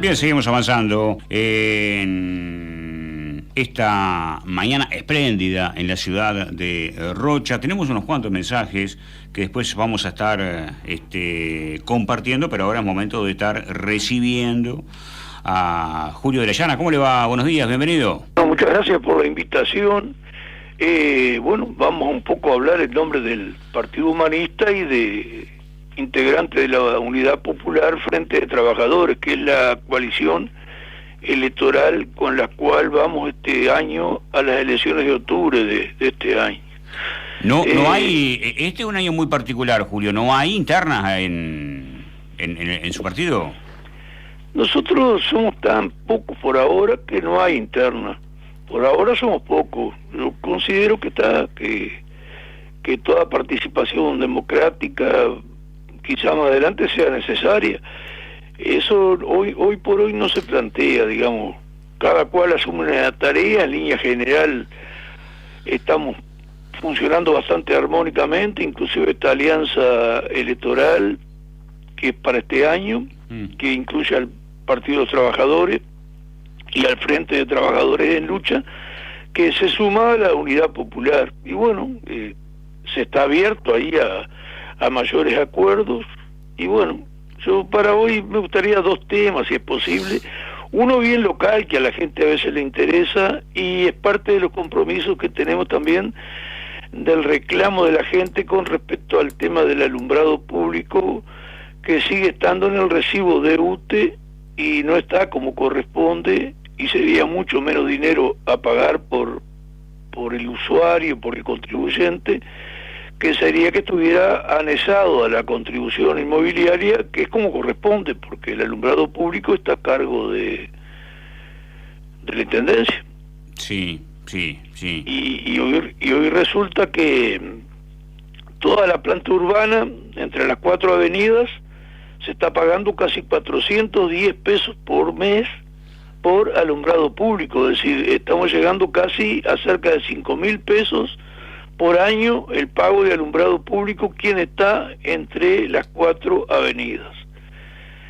Bien, seguimos avanzando en esta mañana espléndida en la ciudad de Rocha. Tenemos unos cuantos mensajes que después vamos a estar compartiendo, pero ahora es momento de estar recibiendo a Julio de la Llana. ¿Cómo le va? Buenos días, bienvenido. Muchas gracias por la invitación. Vamos un poco a hablar en nombre del Partido Humanista y de integrante de la Unidad Popular Frente de Trabajadores, que es la coalición electoral con la cual vamos este año a las elecciones de octubre de este año. No hay, este es un año muy particular, Julio, ¿no hay internas en su partido? Nosotros somos tan pocos por ahora que no hay interna. Por ahora somos pocos. Yo considero que toda participación democrática quizá más adelante sea necesaria. Eso hoy por hoy no se plantea, digamos. Cada cual asume una tarea. En línea general estamos funcionando bastante armónicamente, inclusive esta alianza electoral que es para este año, que incluye al Partido de los Trabajadores y al Frente de Trabajadores en Lucha, que se suma a la Unidad Popular. Y bueno, se está abierto ahí a mayores acuerdos. Y bueno, yo para hoy me gustaría dos temas, si es posible. Uno bien local, que a la gente a veces le interesa, y es parte de los compromisos que tenemos también del reclamo de la gente con respecto al tema del alumbrado público, que sigue estando en el recibo de UTE y no está como corresponde, y sería mucho menos dinero a pagar por el usuario, por el contribuyente, que sería que estuviera anexado a la contribución inmobiliaria, que es como corresponde, porque el alumbrado público está a cargo de la Intendencia. Sí. Y hoy resulta que toda la planta urbana, entre las 4 avenidas, se está pagando casi 410 pesos por mes por alumbrado público. Es decir, estamos llegando casi a cerca de 5.000 pesos por año el pago de alumbrado público quien está entre las 4 avenidas.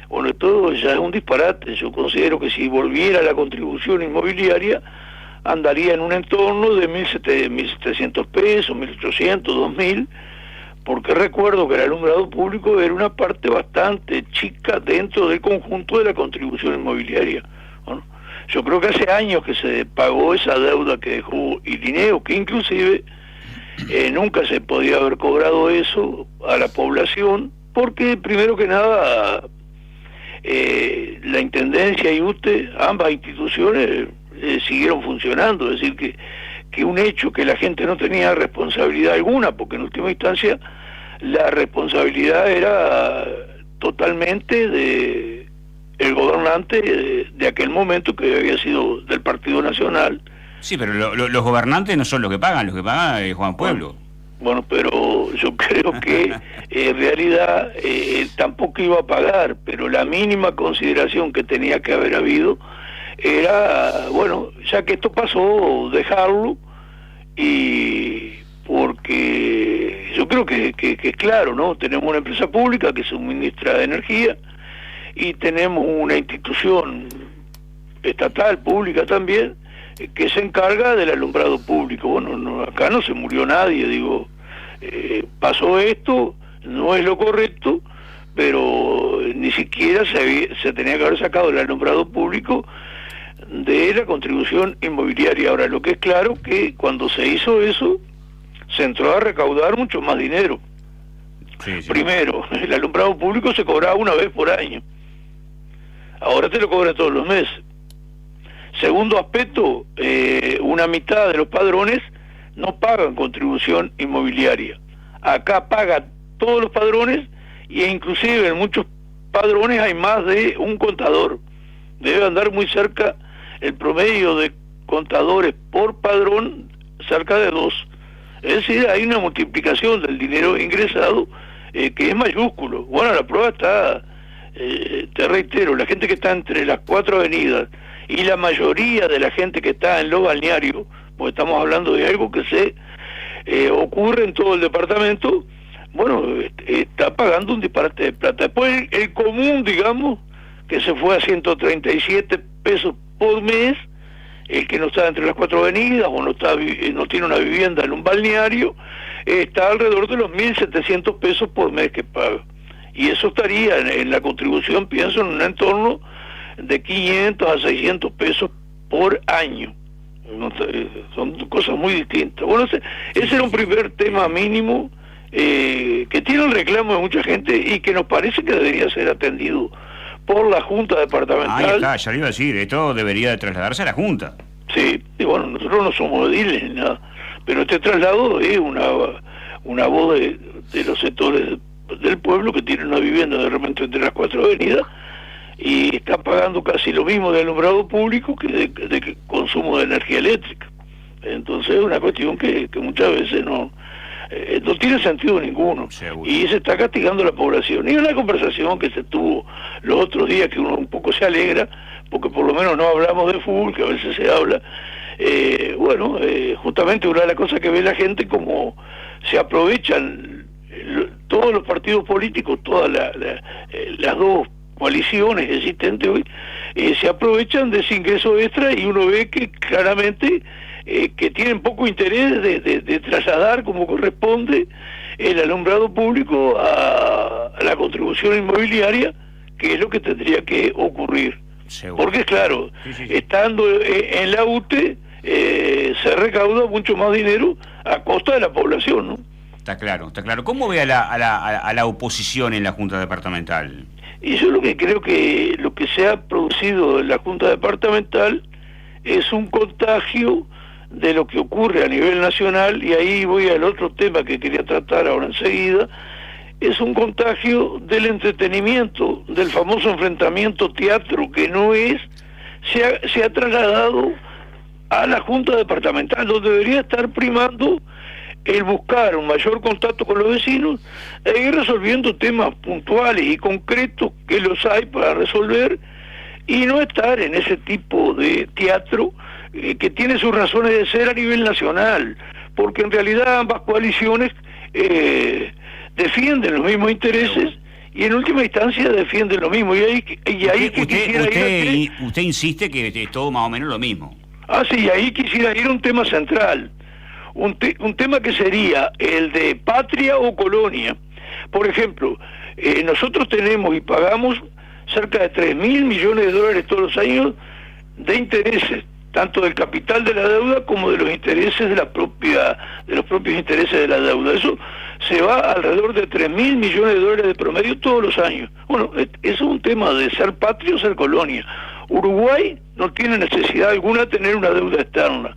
Bueno, todo ya es un disparate. Yo considero que si volviera la contribución inmobiliaria andaría en un entorno de 1.700 pesos, 1.800, 2.000, porque recuerdo que el alumbrado público era una parte bastante chica dentro del conjunto de la contribución inmobiliaria. Bueno, yo creo que hace años que se pagó esa deuda que dejó Irineo, que inclusive nunca se podía haber cobrado eso a la población, porque primero que nada la Intendencia y UTE, ambas instituciones, siguieron funcionando. Es decir, que un hecho que la gente no tenía responsabilidad alguna, porque en última instancia la responsabilidad era totalmente de el gobernante de aquel momento, que había sido del Partido Nacional. Sí, pero los gobernantes no son los que pagan es Juan Pueblo. Bueno, pero yo creo que en realidad tampoco iba a pagar, pero la mínima consideración que tenía que haber habido era, bueno, ya que esto pasó, dejarlo, y porque yo creo que es claro, ¿no? Tenemos una empresa pública que suministra energía y tenemos una institución estatal, pública también, que se encarga del alumbrado público. Bueno, acá no se murió nadie, digo, pasó esto, no es lo correcto, pero ni siquiera se tenía que haber sacado el alumbrado público de la contribución inmobiliaria. Ahora, lo que es claro que cuando se hizo eso, se entró a recaudar mucho más dinero. Sí. Primero, el alumbrado público se cobraba una vez por año. Ahora te lo cobran todos los meses. Segundo aspecto, una mitad de los padrones no pagan contribución inmobiliaria. Acá pagan todos los padrones, y inclusive en muchos padrones hay más de un contador. Debe andar muy cerca el promedio de contadores por padrón, cerca de 2. Es decir, hay una multiplicación del dinero ingresado que es mayúsculo. Bueno, la prueba está, te reitero, la gente que está entre las 4 avenidas y la mayoría de la gente que está en los balnearios, porque estamos hablando de algo que se ocurre en todo el departamento, bueno, está pagando un disparate de plata. Después el común, digamos, que se fue a 137 pesos por mes, el que no está entre las 4 avenidas o no tiene una vivienda en un balneario, está alrededor de los 1.700 pesos por mes que paga. Y eso estaría en la contribución, pienso, en un entorno de 500 a 600 pesos por año. Son cosas muy distintas. Bueno, ese era un primer tema mínimo que tiene el reclamo de mucha gente y que nos parece que debería ser atendido por la Junta Departamental. Ahí está, ya le iba a decir, esto debería de trasladarse a la Junta. Sí, y bueno, nosotros no somos ediles ni nada, pero este traslado es una voz de los sectores del pueblo que tienen una vivienda de repente entre las 4 avenidas y están pagando casi lo mismo de alumbrado público que de consumo de energía eléctrica. Entonces es una cuestión que muchas veces no tiene sentido ninguno. Seguro. Y se está castigando a la población. Y una conversación que se tuvo los otros días que uno un poco se alegra, porque por lo menos no hablamos de fútbol, que a veces se habla. Justamente una de las cosas que ve la gente, como se aprovechan todos los partidos políticos, todas las dos coaliciones existentes hoy, se aprovechan de ese ingreso extra y uno ve que claramente que tienen poco interés de trasladar como corresponde el alumbrado público a la contribución inmobiliaria, que es lo que tendría que ocurrir. Seguro. Porque claro, sí. estando en la UTE se recauda mucho más dinero a costa de la población, ¿no? Está claro, está claro. ¿Cómo ve a la oposición en la Junta Departamental? Y yo lo que creo que lo que se ha producido en la Junta Departamental es un contagio de lo que ocurre a nivel nacional, y ahí voy al otro tema que quería tratar ahora enseguida. Es un contagio del entretenimiento, del famoso enfrentamiento teatro, que no es, se ha trasladado a la Junta Departamental, donde debería estar primando el buscar un mayor contacto con los vecinos e ir resolviendo temas puntuales y concretos, que los hay para resolver, y no estar en ese tipo de teatro que tiene sus razones de ser a nivel nacional, porque en realidad ambas coaliciones defienden los mismos intereses y en última instancia defienden lo mismo. Usted insiste que es todo más o menos lo mismo. Sí, ahí quisiera ir a un tema central, un tema que sería el de patria o colonia. Por ejemplo, nosotros tenemos y pagamos cerca de 3.000 millones de dólares todos los años de intereses, tanto del capital de la deuda como de los intereses de los propios intereses de la deuda. Eso se va alrededor de 3.000 millones de dólares de promedio todos los años. Bueno, eso es un tema de ser patria o ser colonia. Uruguay no tiene necesidad alguna de tener una deuda externa.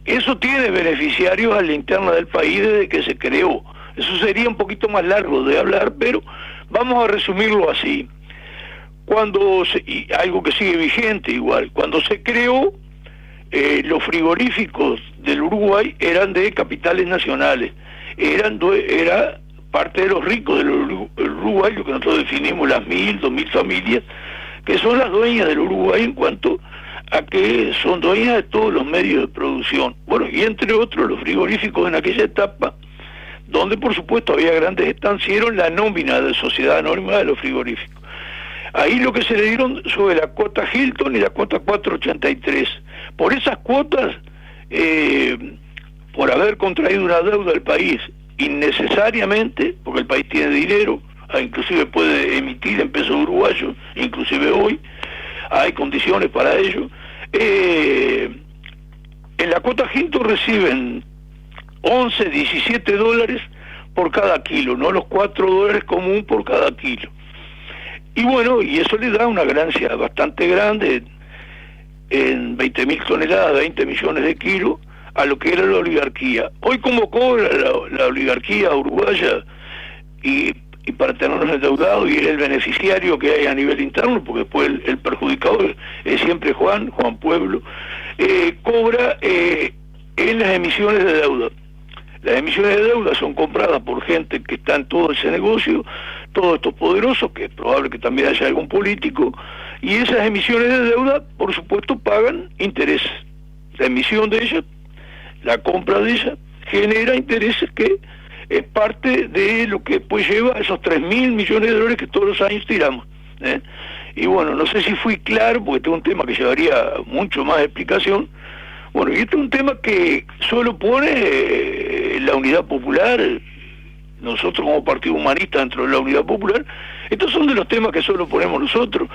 Eso tiene beneficiarios a la interna del país desde que se creó. Eso sería un poquito más largo de hablar, pero vamos a resumirlo así. Y algo que sigue vigente igual, cuando se creó, los frigoríficos del Uruguay eran de capitales nacionales, era parte de los ricos del Uruguay, lo que nosotros definimos las 1.000, 2.000 familias, que son las dueñas del Uruguay en cuanto a que son dueñas de todos los medios de producción. Bueno, y entre otros los frigoríficos en aquella etapa, donde por supuesto había grandes estancieros, la nómina de sociedad anónima de los frigoríficos. Ahí lo que se le dieron sobre la cuota Hilton y la cuota 483. Por esas cuotas, por haber contraído una deuda del país innecesariamente, porque el país tiene dinero, inclusive puede emitir en pesos uruguayos, inclusive hoy, hay condiciones para ello. En la cuota Hilton reciben 11, 17 dólares por cada kilo, no los 4 dólares común por cada kilo. Y bueno, y eso le da una ganancia bastante grande, en 20.000 toneladas, 20 millones de kilos, a lo que era la oligarquía. Hoy, como cobra la oligarquía uruguaya, y para tenernos endeudados, y el beneficiario que hay a nivel interno, porque después el perjudicado es siempre Juan Pueblo, cobra en las emisiones de deuda. Las emisiones de deuda son compradas por gente que está en todo ese negocio, todos estos poderosos, que es probable que también haya algún político, y esas emisiones de deuda, por supuesto, pagan intereses. La emisión de ellas, la compra de ellas, genera intereses que es parte de lo que pues lleva a esos 3.000 millones de dólares que todos los años tiramos. Y bueno, no sé si fui claro, porque este es un tema que llevaría mucho más explicación. Bueno, y este es un tema que solo pone la Unidad Popular, nosotros como Partido Humanista dentro de la Unidad Popular. Estos son de los temas que solo ponemos nosotros.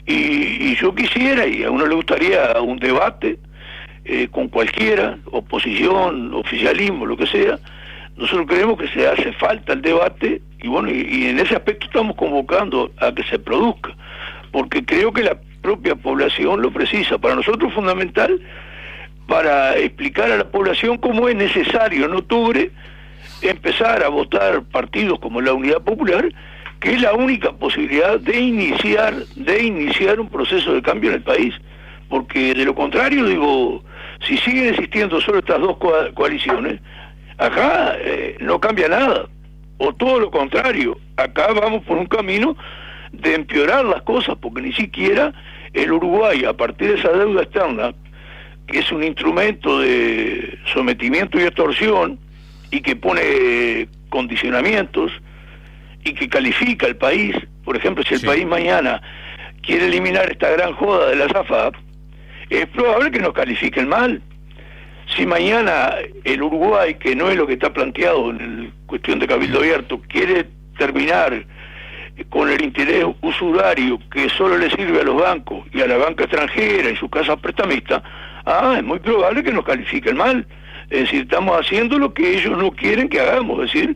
Y yo quisiera, y a uno le gustaría un debate con cualquiera, oposición, oficialismo, lo que sea. Nosotros creemos que se hace falta el debate, y bueno, y en ese aspecto estamos convocando a que se produzca, porque creo que la propia población lo precisa. Para nosotros es fundamental para explicar a la población cómo es necesario en octubre empezar a votar partidos como la Unidad Popular, que es la única posibilidad de iniciar un proceso de cambio en el país. Porque de lo contrario, digo, si siguen existiendo solo estas dos coaliciones, acá no cambia nada, o todo lo contrario, acá vamos por un camino de empeorar las cosas, porque ni siquiera el Uruguay, a partir de esa deuda externa, que es un instrumento de sometimiento y extorsión, y que pone condicionamientos, y que califica al país. Por ejemplo, si el país mañana quiere eliminar esta gran joda de la SAFAP, es probable que nos califiquen mal. Si mañana el Uruguay, que no es lo que está planteado en la cuestión de Cabildo Abierto, quiere terminar con el interés usurario que solo le sirve a los bancos y a la banca extranjera y sus casas prestamistas, es muy probable que nos califiquen mal. Es decir, estamos haciendo lo que ellos no quieren que hagamos, es decir,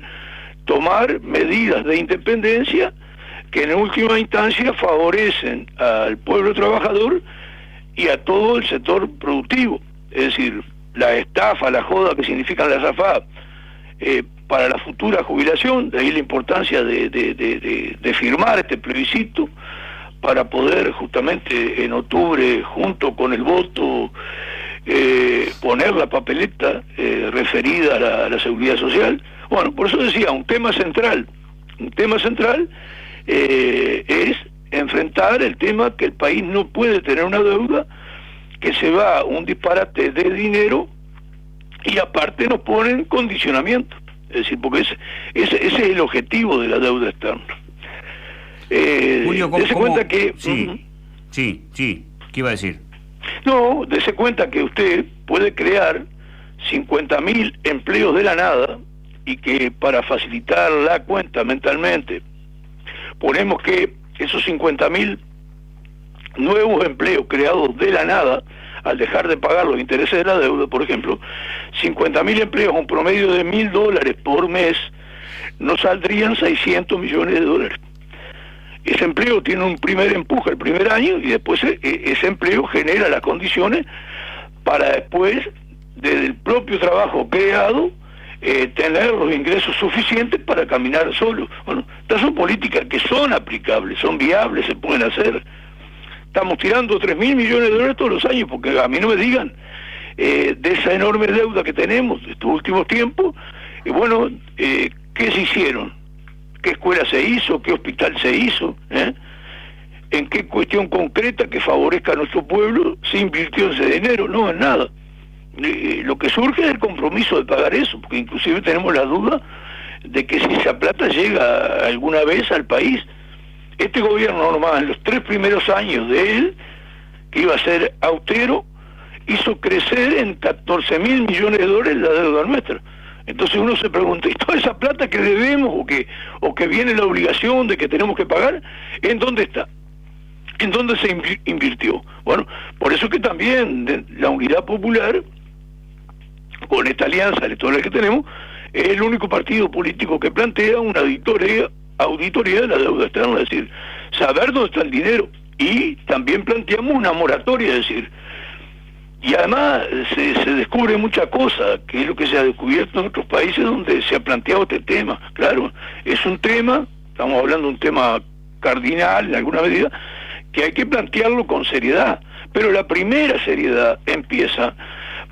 tomar medidas de independencia que en última instancia favorecen al pueblo trabajador y a todo el sector productivo. Es decir, la estafa, la joda que significan las AFAP para la futura jubilación, de ahí la importancia de firmar este plebiscito para poder justamente en octubre, junto con el voto, poner la papeleta referida a la seguridad social. Bueno, por eso decía, un tema central es enfrentar el tema que el país no puede tener una deuda, que se va un disparate de dinero y aparte nos ponen condicionamiento. Es decir, porque ese es el objetivo de la deuda externa. Julio, dese cuenta que... Sí, ¿qué iba a decir? No, dese cuenta que usted puede crear 50.000 empleos de la nada, y que para facilitar la cuenta mentalmente ponemos que esos 50.000 nuevos empleos creados de la nada, al dejar de pagar los intereses de la deuda, por ejemplo, 50.000 empleos, un promedio de $1.000 por mes, nos saldrían 600 millones de dólares. Ese empleo tiene un primer empuje el primer año, y después ese empleo genera las condiciones para después, desde el propio trabajo creado, tener los ingresos suficientes para caminar solo. Bueno, estas son políticas que son aplicables, son viables, se pueden hacer. Estamos tirando 3.000 millones de dólares todos los años, porque a mí no me digan de esa enorme deuda que tenemos de estos últimos tiempos. Y bueno, ¿qué se hicieron? ¿Qué escuela se hizo? ¿Qué hospital se hizo? ¿En qué cuestión concreta que favorezca a nuestro pueblo se invirtió ese dinero? No, en nada. Lo que surge es el compromiso de pagar eso, porque inclusive tenemos la duda de que si esa plata llega alguna vez al país. Este gobierno nomás, en los 3 primeros años de él, que iba a ser austero, hizo crecer en 14.000 millones de dólares la deuda nuestra. Entonces uno se pregunta, ¿y toda esa plata que debemos o que viene la obligación de que tenemos que pagar, en dónde está? ¿En dónde se invirtió? Bueno, por eso que también la Unidad Popular, con esta alianza electoral que tenemos, es el único partido político que plantea una auditoría de la deuda externa, es decir, saber dónde está el dinero. Y también planteamos una moratoria, es decir, y además se descubre mucha cosa, que es lo que se ha descubierto en otros países donde se ha planteado este tema. Claro, es un tema, estamos hablando de un tema cardinal en alguna medida, que hay que plantearlo con seriedad, pero la primera seriedad empieza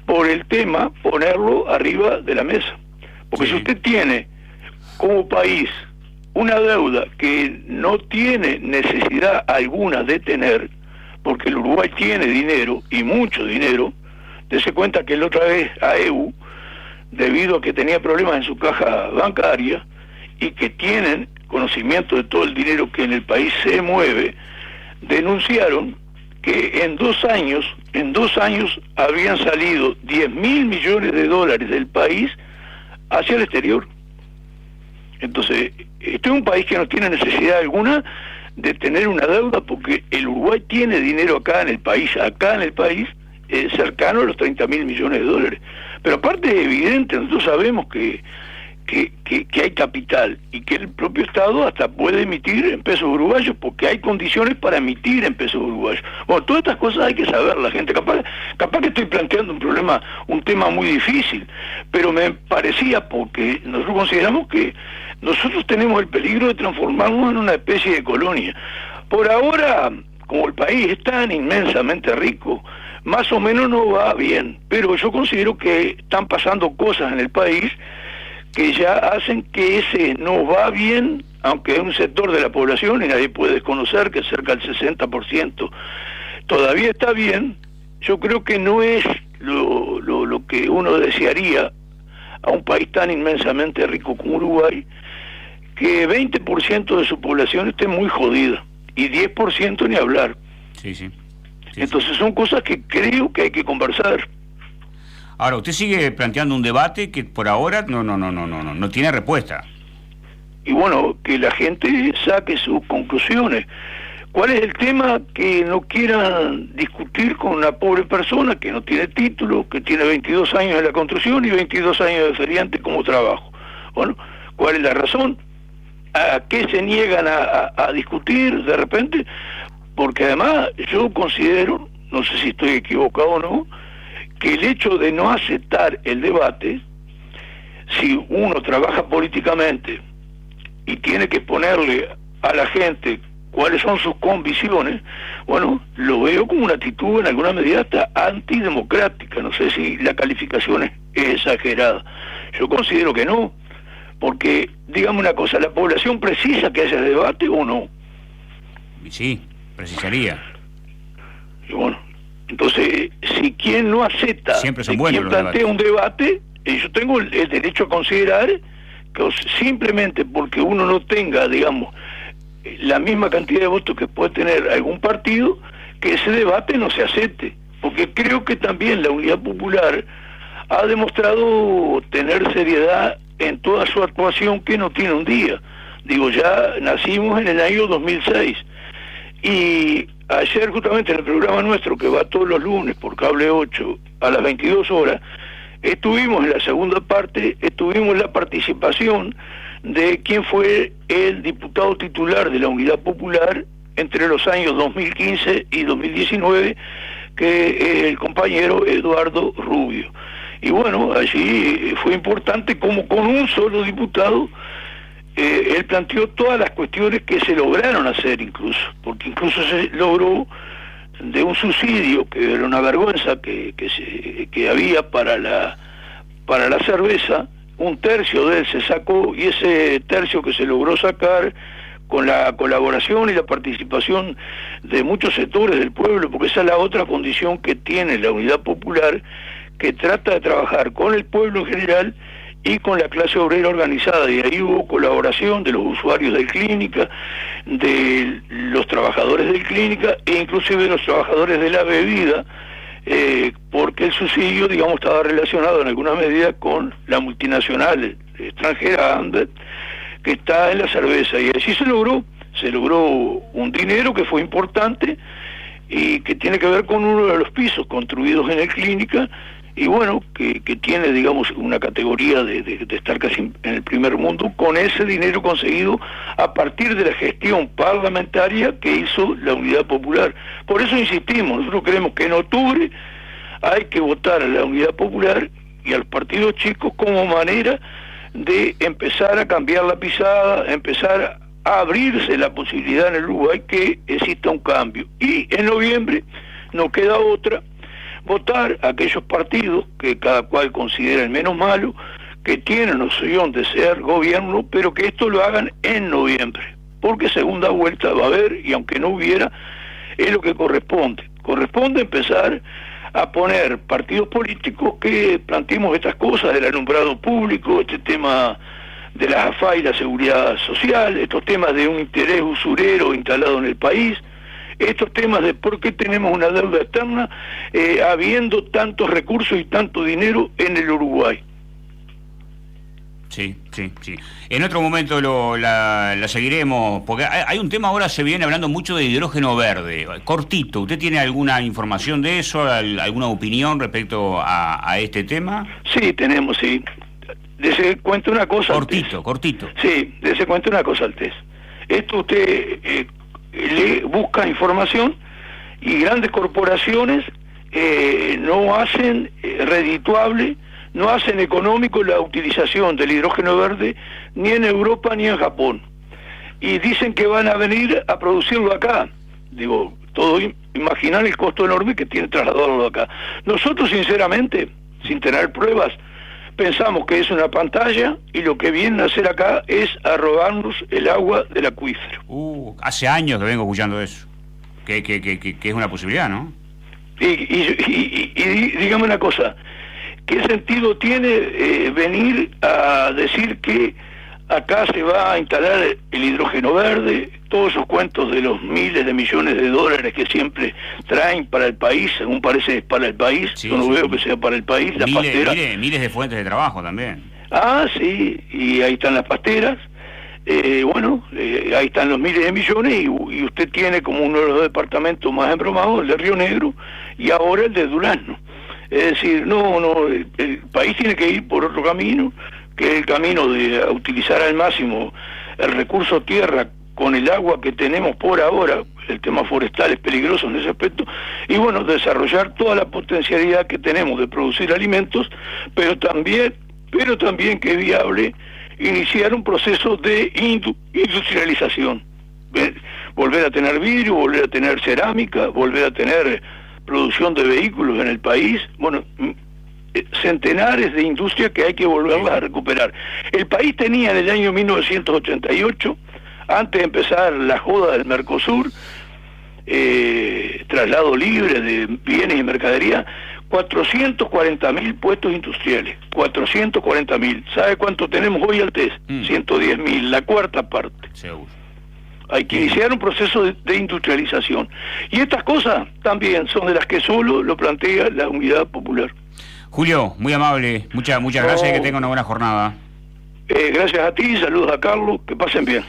por el tema ponerlo arriba de la mesa, porque si usted tiene como país una deuda que no tiene necesidad alguna de tener, porque el Uruguay tiene dinero, y mucho dinero, dése cuenta que la otra vez AEU, debido a que tenía problemas en su caja bancaria, y que tienen conocimiento de todo el dinero que en el país se mueve, denunciaron que en 2 años habían salido 10.000 millones de dólares del país hacia el exterior. Entonces, este es un país que no tiene necesidad alguna de tener una deuda, porque el Uruguay tiene dinero acá en el país, cercano a los 30.000 millones de dólares. Pero aparte es evidente, nosotros sabemos que hay capital y que el propio Estado hasta puede emitir en pesos uruguayos, porque hay condiciones para emitir en pesos uruguayos. Bueno, todas estas cosas hay que saber la gente. Capaz que estoy planteando un tema muy difícil, pero me parecía, porque nosotros consideramos que nosotros tenemos el peligro de transformarnos en una especie de colonia. Por ahora, como el país es tan inmensamente rico, más o menos no va bien, pero yo considero que están pasando cosas en el país que ya hacen que ese no va bien, aunque es un sector de la población, y nadie puede desconocer que cerca del 60% todavía está bien. Yo creo que no es lo que uno desearía a un país tan inmensamente rico como Uruguay, que 20% de su población esté muy jodida, y 10% ni hablar. Sí. Entonces son cosas que creo que hay que conversar. Ahora, usted sigue planteando un debate que por ahora no tiene respuesta. Y bueno, que la gente saque sus conclusiones. ¿Cuál es el tema que no quieran discutir con una pobre persona que no tiene título, que tiene 22 años en la construcción y 22 años de feriante como trabajo? Bueno, ¿cuál es la razón? ¿A qué se niegan a discutir de repente? Porque además yo considero, no sé si estoy equivocado o no, que el hecho de no aceptar el debate, si uno trabaja políticamente y tiene que ponerle a la gente cuáles son sus convicciones, bueno, lo veo como una actitud en alguna medida hasta antidemocrática. No sé si la calificación es exagerada. Yo considero que no, porque, digamos una cosa, ¿la población precisa que haya debate o no? Sí, precisaría. Y bueno, entonces, si quien no acepta, quien plantea un debate, yo tengo el derecho a considerar que simplemente porque uno no tenga, digamos, la misma cantidad de votos que puede tener algún partido, que ese debate no se acepte. Porque creo que también la Unidad Popular ha demostrado tener seriedad en toda su actuación, que no tiene un día. Digo, ya nacimos en el año 2006. Y ayer justamente en el programa nuestro, que va todos los lunes por Cable 8 a las 22 horas, estuvimos en la segunda parte, estuvimos en la participación de quién fue el diputado titular de la Unidad Popular entre los años 2015 y 2019, que es el compañero Eduardo Rubio. Y bueno, allí fue importante como con un solo diputado él planteó todas las cuestiones que se lograron hacer, incluso, porque incluso se logró de un subsidio que era una vergüenza que había para la cerveza, 1/3 de él se sacó, y ese tercio que se logró sacar, con la colaboración y la participación de muchos sectores del pueblo, porque esa es la otra condición que tiene la Unidad Popular, que trata de trabajar con el pueblo en general y con la clase obrera organizada, y ahí hubo colaboración de los usuarios de clínica, de los trabajadores de clínica e inclusive de los trabajadores de la bebida, porque el subsidio, digamos, estaba relacionado en alguna medida con la multinacional extranjera Ambev, que está en la cerveza, y así se logró un dinero que fue importante y que tiene que ver con uno de los pisos construidos en el clínica, y bueno, que tiene, digamos, una categoría de estar casi en el primer mundo, con ese dinero conseguido a partir de la gestión parlamentaria que hizo la Unidad Popular. Por eso insistimos, nosotros creemos que en octubre hay que votar a la Unidad Popular y a los partidos chicos como manera de empezar a cambiar la pisada, empezar a abrirse la posibilidad en el Uruguay que exista un cambio. Y en noviembre no queda otra, votar a aquellos partidos que cada cual considera el menos malo, que tienen opción de ser gobierno, pero que esto lo hagan en noviembre, porque segunda vuelta va a haber, y aunque no hubiera, es lo que corresponde. Corresponde empezar a poner partidos políticos que planteemos estas cosas del alumbrado público, este tema de la AFA y la seguridad social, estos temas de un interés usurero instalado en el país, estos temas de por qué tenemos una deuda externa habiendo tantos recursos y tanto dinero en el Uruguay. Sí. En otro momento la seguiremos, porque hay un tema, ahora se viene hablando mucho de hidrógeno verde. Cortito, ¿usted tiene alguna información de eso, alguna opinión respecto a este tema? Sí, tenemos, sí. Dese cuenta una cosa. Cortito. Sí, dese cuenta una cosa, Altés. Esto usted le busca información y grandes corporaciones no hacen redituable, no hacen económico la utilización del hidrógeno verde ni en Europa ni en Japón. Y dicen que van a venir a producirlo acá. Digo, imaginar el costo enorme que tiene trasladarlo acá. Nosotros, sinceramente, sin tener pruebas, pensamos que es una pantalla y lo que vienen a hacer acá es a robarnos el agua del acuífero. Hace años que vengo escuchando eso. Que es una posibilidad, ¿no? Y dígame una cosa. ¿Qué sentido tiene venir a decir que acá se va a instalar el hidrógeno verde? Todos esos cuentos de los miles de millones de dólares que siempre traen para el país, según parece para el país, yo no veo que sea para el país, las pasteras. Miles de fuentes de trabajo también. Ah, sí, y ahí están las pasteras, ahí están los miles de millones y usted tiene como uno de los departamentos más embromados, el de Río Negro, y ahora el de Durazno. Es decir, el país tiene que ir por otro camino, que es el camino de utilizar al máximo el recurso tierra con el agua que tenemos por ahora. El tema forestal es peligroso en ese aspecto, y desarrollar toda la potencialidad que tenemos de producir alimentos, pero también que es viable iniciar un proceso de industrialización. Volver a tener vidrio, volver a tener cerámica, volver a tener producción de vehículos en el país, centenares de industrias que hay que volverlas a recuperar. El país tenía en el año 1988, antes de empezar la joda del Mercosur, traslado libre de bienes y mercadería, 440.000 puestos industriales, 440.000. ¿Sabe cuánto tenemos hoy, Altés? 110.000, la cuarta parte. Seguro. Hay que iniciar un proceso de industrialización. Y estas cosas también son de las que solo lo plantea la Unidad Popular. Julio, muy amable, muchas gracias y que tenga una buena jornada. Gracias a ti, saludos a Carlos, que pasen bien.